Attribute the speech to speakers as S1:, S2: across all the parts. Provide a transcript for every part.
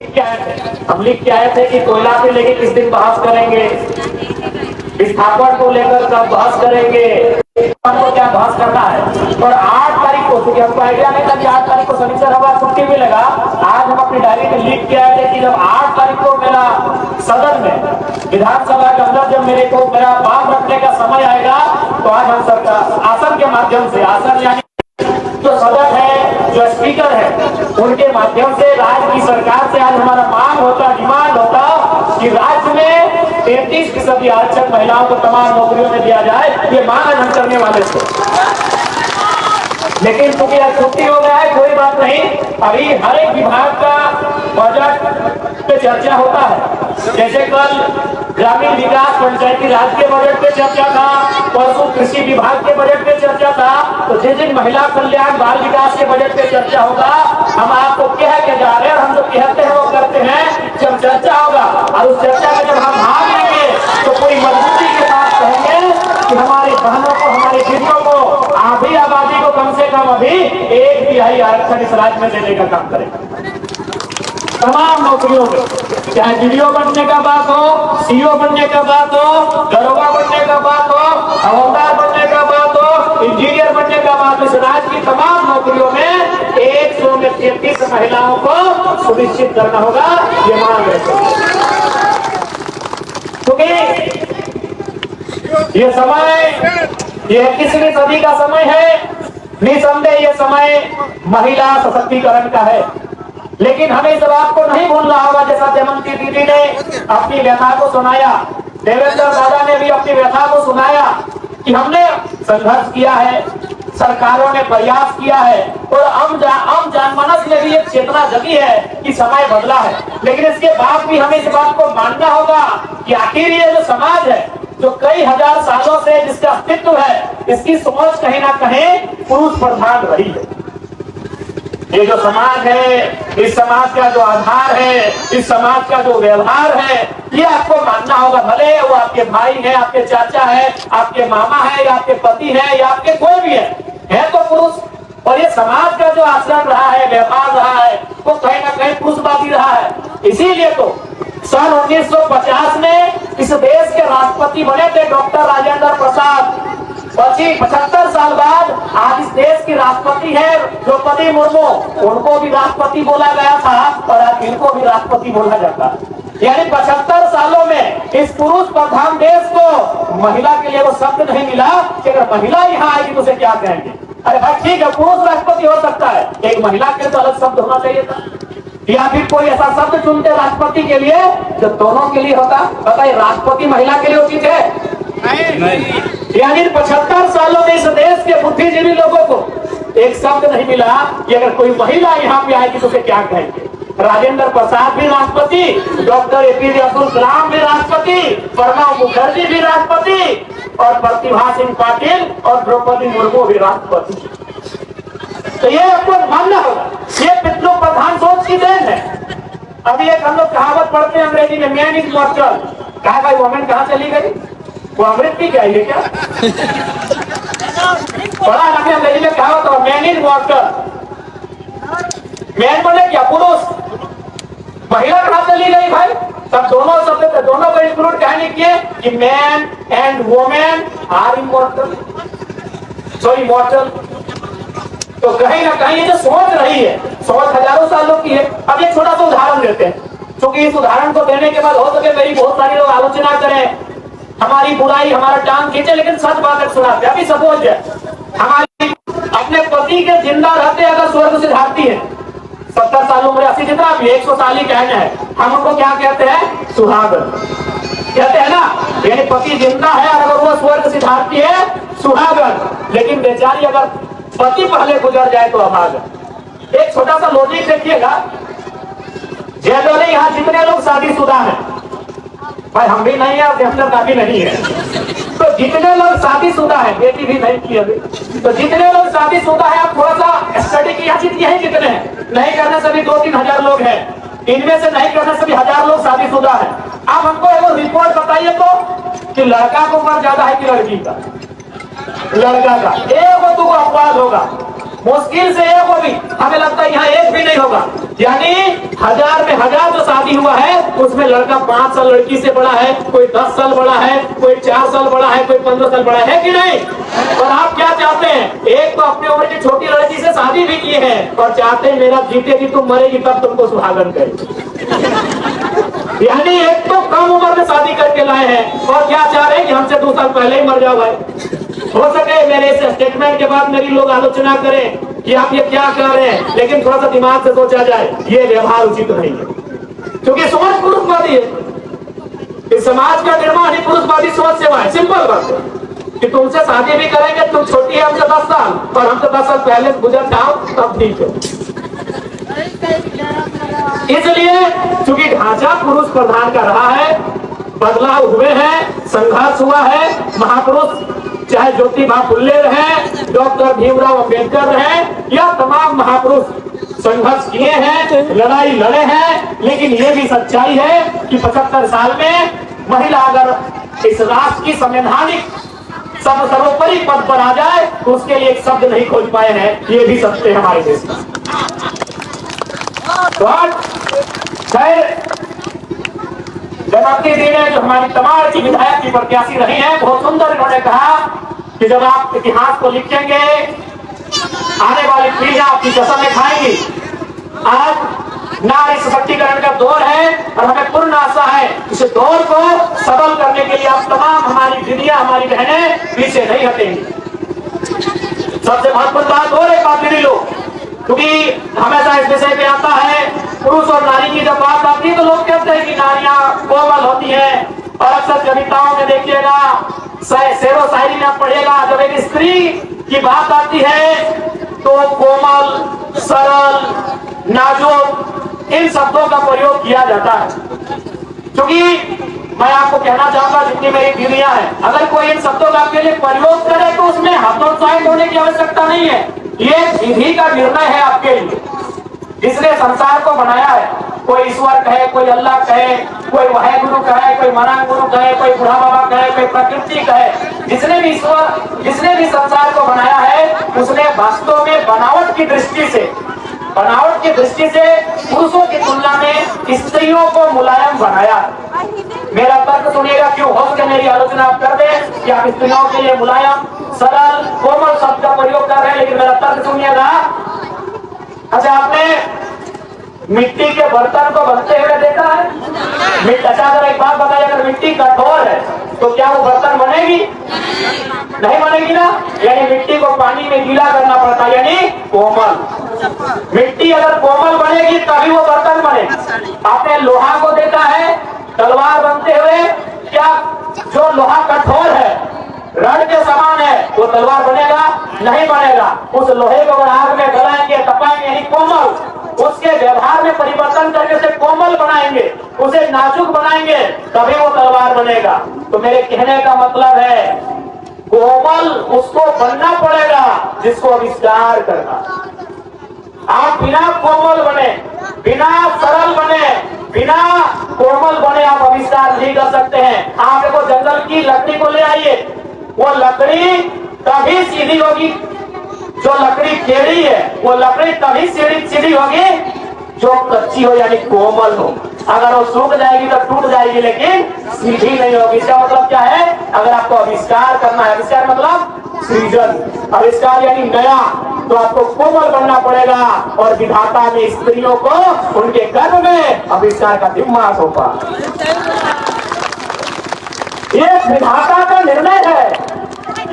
S1: क्या है, हम लिख के आए थे कि कोयला से लेके किस दिन बहस करेंगे, विस्थापन को लेकर कब बहस करेंगे, हमको क्या बहस करना है। और 8 तारीख को, क्योंकि हमको आइडिया नहीं था कि 8 तारीख को शनिचर हमारा छुट्टी मिलेगा, आज हम अपनी डायरी में लिख के आए थे कि जब 8 तारीख को मेरा सदन में विधानसभा के अंदर जब मेरे को मेरा बात रखने का समय आएगा, तो आज हम सरकार आसन के माध्यम से, आसन यानी जो सदन है, जो स्पीकर है, उनके माध्यम से राज्य की सरकार से आज हमारा मांग होता, डिमांड होता कि राज्य में 33% आरक्षण महिलाओं को तमाम नौकरियों में दिया जाए। ये मांग हम करने वाले थे, लेकिन क्योंकि आज छुट्टी हो गया है, कोई बात नहीं। अभी हर एक विभाग का बजट पे चर्चा होता है। जैसे कल ग्रामीण विकास पंचायती राज के बजट पे चर्चा था, परसों कृषि विभाग के बजट पे चर्चा था, तो जिस दिन महिला कल्याण बाल विकास के बजट पे चर्चा होगा, हम आपको कह के जा रहे हैं, हम जो कहते हैं वो करते हैं। जब चर्चा होगा और उस चर्चा में जब हम भाग लेंगे तो पूरी मजबूती के साथ कहेंगे कि हमारी बहनों को, हमारी बेटियों को, आधी आबादी को कम से कम अभी 1/3 आरक्षण इस राज्य में देने का काम करेगा। तमाम नौकरियों में, चाहे वीडियो बनने का बात हो, सीओ बनने का बात हो, दरोगा बनने का बात हो, हवलदार बनने का बात हो, इंजीनियर बनने का बात हो, इस राज्य की तमाम नौकरियों में 100 में 33 महिलाओं को सुनिश्चित करना होगा। ये मांग है, क्योंकि ये समय, ये 21वीं सदी का समय है। निसंदेह ये समय महिला सशक्तिकरण का है, लेकिन हमें इस बात को नहीं भूलना होगा, जैसा जयमंती दीदी ने अपनी व्यथा को सुनाया, देवेंद्र दादा ने भी अपनी व्यथा को सुनाया कि हमने संघर्ष किया है, सरकारों ने प्रयास किया है, और आम जनमानस में भी एक चेतना जगी है कि समय बदला है। लेकिन इसके बाद भी हमें इस बात को मानना होगा कि आखिर ये जो समाज है, जो कई हजार सालों से जिसका अस्तित्व है, इसकी सोच कहीं ना कहीं पुरुष प्रधान रही है। ये जो समाज है, इस समाज का जो आधार है, इस समाज का जो व्यवहार है, ये आपको मानना होगा। भले वो आपके भाई है, आपके चाचा है, आपके मामा है, या आपके पति है, या आपके कोई भी है तो पुरुष। और ये समाज का जो आचरण रहा है, व्यवहार रहा है, वो कहीं ना कहीं पुरुषवादी रहा है। इसीलिए तो सन 1950 में इस देश के राष्ट्रपति बने थे डॉक्टर राजेंद्र प्रसाद। 75 साल बाद आज इस देश की राष्ट्रपति है द्रौपदी मुर्मू, उनको भी राष्ट्रपति बोला गया था और आज इनको भी राष्ट्रपति बोला जाता है। यानी 75 सालों में इस पुरुष प्रधान देश को महिला के लिए वो शब्द नहीं मिला कि अगर महिला यहाँ आएगी तो उसे क्या कहेंगे। अरे भाई ठीक है, पुरुष राष्ट्रपति हो सकता है, एक महिला के लिए तो अलग शब्द होना चाहिए था, या फिर कोई ऐसा शब्द चुनते राष्ट्रपति के लिए जो दोनों के लिए होता। बताइए, राष्ट्रपति महिला के लिए उचित है? नहीं। यानी 75 सालों में इस देश के बुद्धिजीवी लोगों को एक शब्द नहीं मिला कि अगर कोई महिला यहाँ पे आएगी तो उसे क्या कहेंगे। राजेंद्र प्रसाद भी राष्ट्रपति, डॉक्टर एपीजे अब्दुल कलाम भी राष्ट्रपति, प्रणब मुखर्जी भी राष्ट्रपति, और प्रतिभा सिंह पाटिल और द्रौपदी मुर्मू भी राष्ट्रपति। तो ये आपको मानना होगा, ये पितृ प्रधान सोच की देन है। अभी एक हम लोग कहावत पढ़ते हैं अंग्रेजी में, मैन इज मॉर्टल। कहा भाई वोमेन कहाँ चली गई, वो अमृत पी के आई है क्या? बड़ा हमें अंग्रेजी में कहावत हो, मैन इज मॉर्टल। मैन बोले क्या, पुरुष। महिला कहाँ चली गई भाई? तब दोनों शब्द, दोनों को इंक्लूड कहने किए कि man and women are immortal, so immortal. तो कहीं ना कहीं ये जो सोच रही है, सोच हजारों सालों की है। अब एक छोटा सा उदाहरण देते हैं, क्योंकि इस उदाहरण को देने के बाद हो सके मेरी बहुत सारी लोग आलोचना करें, हमारी बुराई, हमारा टांग खींचे, लेकिन सच बात सुनाते। अभी सपोज है, हमारी अपने पति के जिंदा रहते अगर स्वर्ग सिधारती है, 70 साल उम्र, 80 जितना भी 100 साल ही कहना है, हम उनको क्या कहते हैं? सुहागन कहते हैं ना। यानी पति जिंदा है और अगर वो स्वर्ग सिधारती है, सुहागन। लेकिन बेचारी अगर पति पहले गुजर जाए तो अभागन। एक छोटा सा लॉजिक देखिएगा, जनरली यहाँ जितने लोग शादीशुदा हैं, भाई हम भी नहीं है और देवता भी नहीं है, तो जितने लोग शादीशुदा है, बेटी भी नहीं की अभी, तो जितने लोग शादीशुदा है, आप थोड़ा सा स्टडी किया, यही कितने हैं, नहीं करने से भी 2-3 हजार लोग हैं, इनमें से नहीं करने से भी 1000 लोग शादीशुदा है। आप हमको एक रिपोर्ट बताइए तो कि लड़का का उम्र ज्यादा है कि लड़की का? लड़का का। एक वो तो अपवाद होगा, मुश्किल से एक वो भी, हमें लगता है यहाँ एक भी नहीं होगा। यानी 1000 में 1000 जो शादी हुआ है उसमें लड़का 5 साल लड़की से बड़ा है, कोई 10 साल बड़ा है, कोई 4 साल बड़ा है, कोई 15 साल बड़ा है कि नहीं। और आप क्या चाहते हैं, एक तो अपने उम्र की छोटी लड़की से शादी भी की है और चाहते हैं मेरा जीतेगी तुम मरेगी तब तुमको सुहागन करेगी। यानी एक तो कम उम्र में शादी करके लाए हैं और क्या चाह रहे हैं कि हमसे 2 साल पहले ही मर जाओ भाई। हो सके मेरे इस स्टेटमेंट के बाद मेरी लोग आलोचना करें कि आप ये क्या कर रहे हैं, लेकिन थोड़ा सा दिमाग से सोचा जाए, ये व्यवहार उचित नहीं है, क्योंकि सोच पुरुषवादी है। इस समाज का निर्माण ही पुरुषवादी सोच से हुआ है। सिंपल बात है कि तुमसे शादी भी करेंगे, तुम छोटी है हमसे 10 साल और हमसे 10 साल पहले गुजर जाओ तब ठीक है। इसलिए चूंकि ढांचा पुरुष प्रधान का रहा है, बदलाव हुए हैं, संघर्ष हुआ है, महापुरुष चाहे ज्योतिबा फुल्ले रहे, डॉक्टर भीमराव अंबेडकर रहे, या तमाम महापुरुष संघर्ष किए हैं, लड़ाई लड़े हैं। लेकिन ये भी सच्चाई है कि 75 साल में महिला अगर इस राष्ट्र की संवैधानिक सर्वोपरि पद पर आ जाए तो उसके लिए एक शब्द नहीं खोज पाए हैं। ये भी सत्य है हमारे देश में। जमाती दी ने जो हमारी तमाम की विधायक की प्रत्याशी रही हैं, बहुत सुंदर इन्होंने कहा कि जब आप इतिहास को लिखेंगे आने वाली पीढ़ियां आपकी कसम में खाएंगी। आज नारी सशक्तिकरण का दौर है और हमें पूर्ण आशा है इस दौर को सबल करने के लिए आप तमाम हमारी दीदियां, हमारी बहनें पीछे नहीं हटेंगी। सबसे महत्वपूर्ण बात और एक बात दीदी लोग, क्योंकि हमेशा इस विषय पे आता है पुरुष और नारी की जब बात आती है तो लोग कहते हैं कि नारियां कोमल होती हैं, और अक्सर कविताओं में देखिएगा, शेरो शायरी में पढ़ेगा, जब एक स्त्री की बात आती है तो कोमल, सरल, नाजुक इन शब्दों का प्रयोग किया जाता है। क्योंकि मैं आपको कहना चाहूंगा, जितनी मेरी दीदियां हैं, अगर कोई इन शब्दों का आपके लिए प्रयोग करे तो उसमें हतोत्साहित होने की आवश्यकता नहीं है। ये विधि का निर्णय है आपके लिए, जिसने संसार को बनाया है। कोई ईश्वर कहे, कोई अल्लाह कहे, कोई वाहेगुरु कहे, कोई मनांग गुरु कहे, कोई बुढ़ा बाबा कहे, कोई प्रकृति कहे, जिसने भी ईश्वर, जिसने भी संसार को बनाया है उसने वास्तव में बनावट की दृष्टि से पुरुषों की तुलना में स्त्रियों को मुलायम बनाया। मेरा तर्क सुनिएगा, क्यों हो सके मेरी आलोचना आप कर दें कि आप स्त्रियों के लिए मुलायम, सरल, कोमल शब्द का प्रयोग कर रहे हैं, लेकिन मेरा तर्क सुनिएगा। अच्छा, आपने मिट्टी के बर्तन को बनते हुए देखा है? अच्छा, अगर एक बात बताइए, अगर मिट्टी कठोर है तो क्या वो बर्तन बनेगी? नहीं बनेगी ना। यानी मिट्टी को पानी में गीला करना पड़ता है, यानी कोमल। मिट्टी अगर कोमल बनेगी तभी वो बर्तन बनेगी। आपने लोहा को देखा है तलवार बनते हुए? क्या जो लोहा कठोर है, रड के समान है, वो तलवार बनेगा? नहीं बनेगा। उस लोहे को अगर आग में गलाएंगे, तपाएंगे, यानी कोमल, उसके व्यवहार में परिवर्तन करके उसे कोमल बनाएंगे, उसे नाजुक बनाएंगे, तभी वो तलवार बनेगा। तो मेरे कहने का मतलब है कोमल उसको बनना पड़ेगा जिसको आविष्कार करना। आप बिना कोमल बने, बिना सरल बने, बिना कोमल बने आप आविष्कार नहीं कर सकते हैं। आप देखो, जंगल की लकड़ी को ले आइए, वो लकड़ी तभी सीधी होगी, जो लकड़ी टेढ़ी है वो लकड़ी तभी सीधी होगी जो कच्ची हो, यानी कोमल हो। अगर वो सूख जाएगी तो टूट जाएगी, लेकिन सीधी नहीं होगी। इसका मतलब क्या है? अगर आपको आविष्कार करना है, आविष्कार मतलब सृजन, आविष्कार यानी नया, तो आपको कोमल बनना पड़ेगा। और विधाता ने स्त्रियों को उनके गर्भ में आविष्कार का दिमाग सौंपा। ये विधाता का निर्णय है,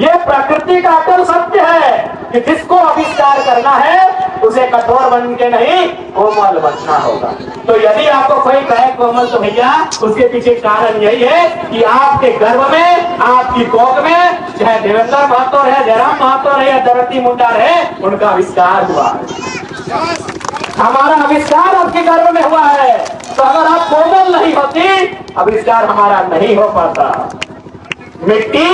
S1: ये प्रकृति का अटल सत्य है कि जिसको आविष्कार करना है उसे कठोर बन के नहीं कोमल बनना होगा। तो यदि आपको कोई कहे कोमल, तो भैया उसके पीछे कारण यही है कि आपके गर्भ में, आपकी कोख में, चाहे देवेंद्र महतो रहे, जयराम महतो रहे या द्रौपदी मुंडा रहे, उनका आविष्कार हुआ है। हमारा आविष्कार आपके गर्भ में हुआ है। तो अगर आप कोमल नहीं होती, आविष्कार हमारा नहीं हो पाता। मिट्टी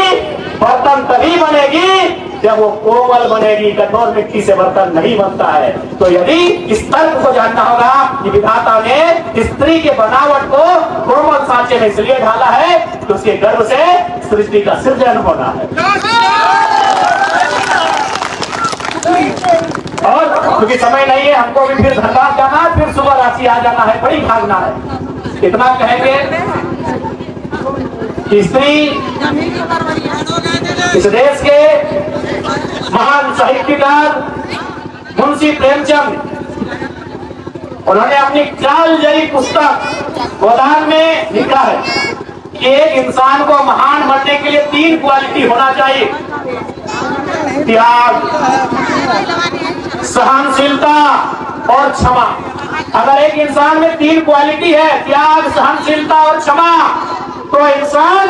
S1: बर्तन तभी बनेगी जब वो कोमल बनेगी, कठोर मिट्टी से बर्तन नहीं बनता है। तो यदि इस तर्क को जानना होगा कि विधाता ने स्त्री के बनावट को कोमल सांचे में इसलिए ढाला है तो उसके गर्भ से सृष्टि का सृजन होना है। और क्योंकि समय नहीं है, हमको भी फिर धनबाद जाना है, फिर सुबह रांची आ जाना है, बड़ी भागना है। इतना कहेंगे, स्त्री इस देश के महान साहित्यकार मुंशी प्रेमचंद, उन्होंने अपनी कालजयी पुस्तक गोदान में लिखा है कि एक इंसान को महान बनने के लिए 3 क्वालिटी होना चाहिए: त्याग, सहनशीलता और क्षमा। अगर एक इंसान में 3 क्वालिटी है, त्याग, सहनशीलता और क्षमा, तो इंसान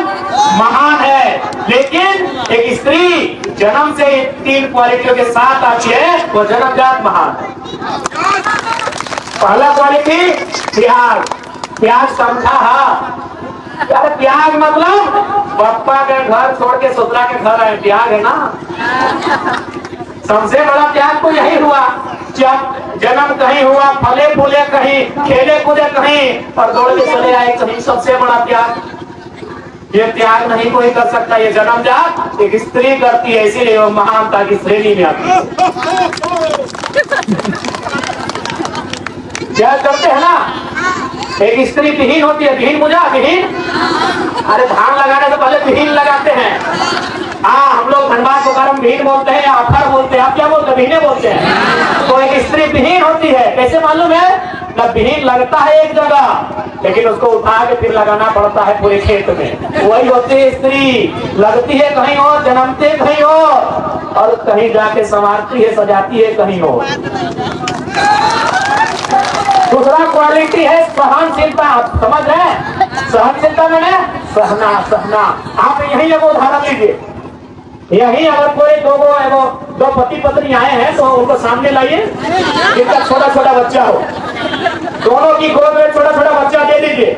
S1: महान है। लेकिन एक स्त्री जन्म से 3 क्वालिटियों के साथ आती है, वो जन्मजात महान है। पहला क्वालिटी त्याग। त्याग समझा? यार त्याग मतलब पप्पा के घर छोड़ के ससुरा के घर आए, त्याग है ना। सबसे बड़ा त्याग तो यही हुआ जब जन्म कहीं हुआ, फले फूले कहीं, खेले कूदे कहीं और दौड़ के चले आए कहीं। सबसे बड़ा त्याग ये त्याग नहीं कोई कर सकता, ये जन्मजात एक स्त्री करती है, इसीलिए वो महानता की श्रेणी में आती है। क्या करते हैं ना, एक स्त्री विहीन होती है। विहीन बुझा? विहीन, अरे धान लगाने से पहले विहीन लगाते हैं। हम लोग धनबाद बोकारो में विहीन बोलते हैं या अफर बोलते हैं, आप क्या बोलते हैं? विहीने बोलते हैं। तो एक स्त्री विहीन होती है, कैसे मालूम है? ना विहीन लगता है एक जगह, लेकिन उसको उठा के फिर लगाना पड़ता है पूरे खेत में। वही होती है स्त्री, लगती है कहीं और, जन्मते कहीं और कहीं जाके संवारती है, सजाती है कहीं और। दूसरा क्वालिटी है सहनशीलता। आप समझ रहे हैं? सहनशीलता मैंने सहना। आप यही एगो उदाहरण लीजिए, यही अगर कोई दो पति पत्नी आए हैं तो उनको सामने लाइए, जिनका छोटा छोटा बच्चा हो, दोनों की गोद में छोटा छोटा बच्चा दे दीजिए,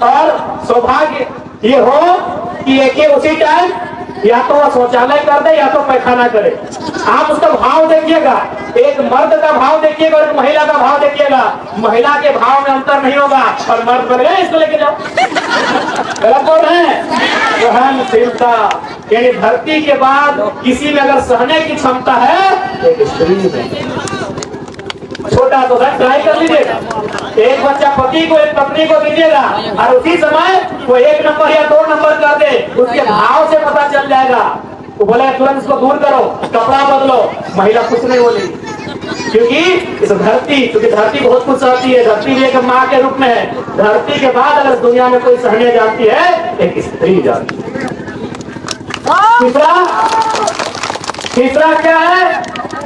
S1: और सौभाग्य ये हो कि एक उसी टाइम या तो वह शौचालय कर दे या तो पैखाना करे। आप उसका भाव देखिएगा, एक मर्द का भाव देखिएगा और एक महिला का भाव देखिएगा। महिला के भाव में अंतर नहीं होगा और मर्द बन गए इसको लेके जाओ। गलत बोल रहे हैं? सहनशीलता यानी धरती के बाद किसी में अगर सहने की क्षमता है एक स्त्री में। छोटा तो ट्राई कर लीजिएगा, एक बच्चा पति को एक पत्नी को दीजिएगा और उसी समय वो 1 नंबर या 2 नंबर कर दे, उसके भाव से पता चल जाएगा। वो बोले तुरंत इसको दूर करो, कपड़ा बदलो, महिला कुछ नहीं बोलेगी। क्योंकि इस क्योंकि धरती बहुत कुछ सहती है। धरती भी एक माँ के रूप में है। धरती के बाद अगर दुनिया में कोई सहने जानती है एक स्त्री जानती है। तीसरा क्या है?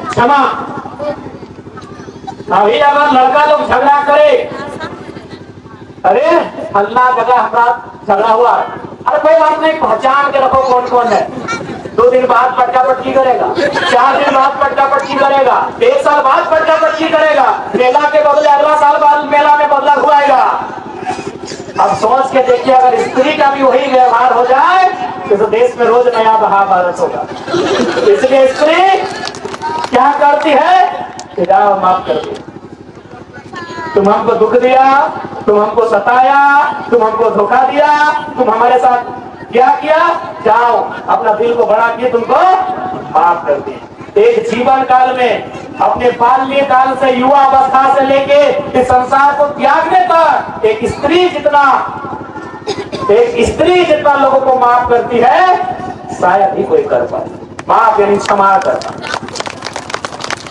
S1: क्षमा। अभी अगर लड़का लोग झगड़ा करे, अरे अल्लाह जगह हमारा झगड़ा हुआ, अरे कोई बात नहीं, पहचान के रखो कौन कौन है। 2 दिन बाद पट्टा पट्टी करेगा, 4 दिन बाद पट्टा पट्टी करेगा, 1 साल बाद पट्टा पट्टी करेगा, मेला के बदले अगला साल बाद मेला में बदला हुआएगा। अब सोच के देखिए, अगर स्त्री का भी वही व्यवहार हो जाए तो देश में रोज नया महाभारत होगा। इसलिए स्त्री क्या करती है? जाओ माफ कर दो, तुम हमको दुख दिया, तुम हमको सताया, तुम हमको धोखा दिया, तुम हमारे साथ क्या किया, जाओ अपना दिल को बड़ा किए, तुमको माफ कर दिया। एक जीवन काल में अपने बाल्य काल से युवा अवस्था से लेके इस संसार को त्यागने तक एक स्त्री जितना लोगों को माफ करती है शायद ही कोई कर पाए। माफ यानी क्षमा करना।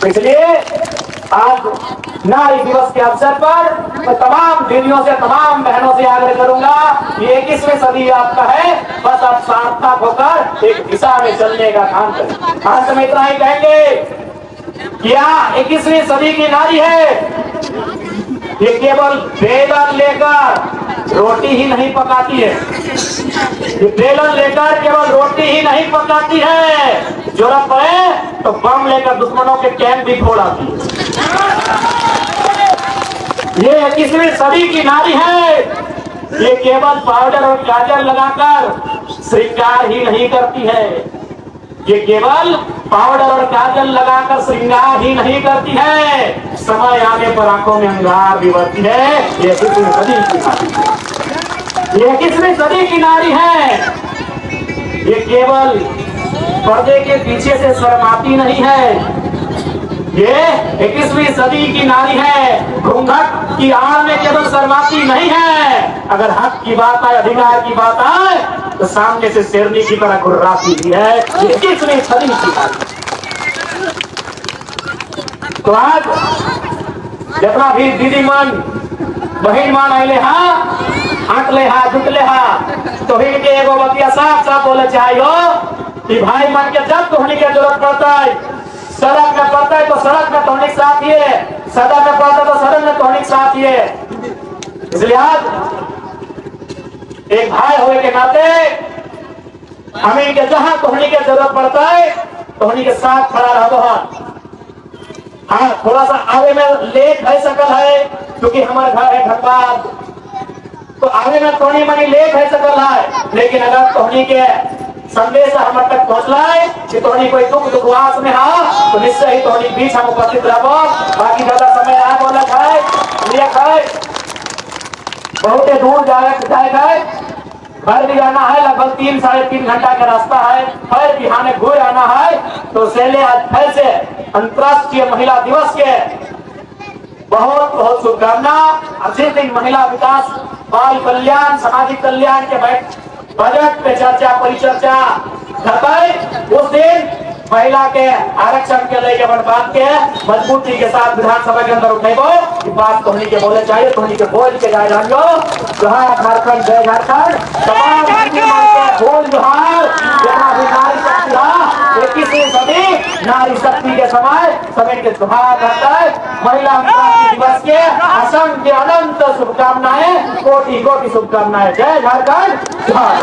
S1: इसलिए आज नारी दिवस के अवसर पर मैं तमाम दीदियों से, तमाम बहनों से आग्रह करूंगा, ये 21वीं सदी आपका है, बस आप सार्थक होकर एक दिशा में चलने का काम करें। अंत में इतना ही कहेंगे, क्या 21वीं सदी की नारी है ये केवल बेलन लेकर रोटी ही नहीं पकाती है। ये बेलन लेकर केवल रोटी ही नहीं पकाती है, जरूरत पड़े तो बम लेकर दुश्मनों के कैंप भी फोड़ाती है। ये 21वीं सदी की नारी है, ये केवल पाउडर और काजल लगाकर श्रृंगार ही नहीं करती है। ये केवल पाउडर और काजल लगाकर श्रृंगार ही नहीं करती है, समय आने पर आंखों में अंगार भी बढ़ती है। ये 21वीं सदी की नारी है। ये 21वीं सदी की नारी है, ये केवल पर्दे के पीछे से शर्माती नहीं है, ये 21वीं सदी की नारी है, घूंघट की आड़ में केवल शर्माती नहीं है। अगर हक की बात आए, अधिकार की बात आए, तो सामने से शेरनी की तरह गुर्राती भी है। 21वीं सदी की नारी। तो आज जितना भी दीदी मन बहन मान आइले हा, आंकले हा, जुटले हा, तो ही के एगो बतिया साफ साफ बोले चाहिए कि भाई मन के जब तोहनी के जरूरत पड़ता है, सड़क में पड़ता है तो सड़क में तोहनी साथ ही है, सड़क में पड़ता है तो सड़क में तोहनी साथ ही है। इसलिए आज एक भाई होने के नाते हमें के जहां तोहनी के जरूरत पड़ता है, तोहनी के साथ खड़ा रहो। हाँ, थोड़ा सा आगे में लेट है सकल है, क्योंकि हमारे घर है धनबाद, तो आगे में थोड़ी मनी लेट है सकल है, लेकिन अगर तोहनी के संदेश हमारे तक पहुंचला है कि तोहनी कोई दुखवास में हा, तो निश्चय ही तोहनी बीच हम उपस्थित रहो। बाकी ज्यादा समय ना बोला है, बहुत दूर जाएगा, घर भी जाना है, लगभग 3-3.5 घंटा का रास्ता है, फिर बिहाने घूर आना है। तो सेले आज फिर से अंतर्राष्ट्रीय महिला दिवस के बहुत बहुत शुभकामना। जिस दिन महिला विकास, बाल कल्याण, सामाजिक कल्याण के बजट पे चर्चा परिचर्चा करते, उस दिन महिला के आरक्षण के लेके बात के मजबूती के साथ विधानसभा के अंदर उठेबो। बात तोहनी के बोले चाहिए, तोहनी के बोल के जाए जानियो। जोहार झारखंड, जय झारखंड। तमाम बोल जोहार। नारी सदी नारी शक्ति के समय समय के जोहार करता है। महिला दिवस के असंख्य अनंत शुभकामनाएं, कोटि कोटि शुभकामनाएं। जय झारखंड, जोहार।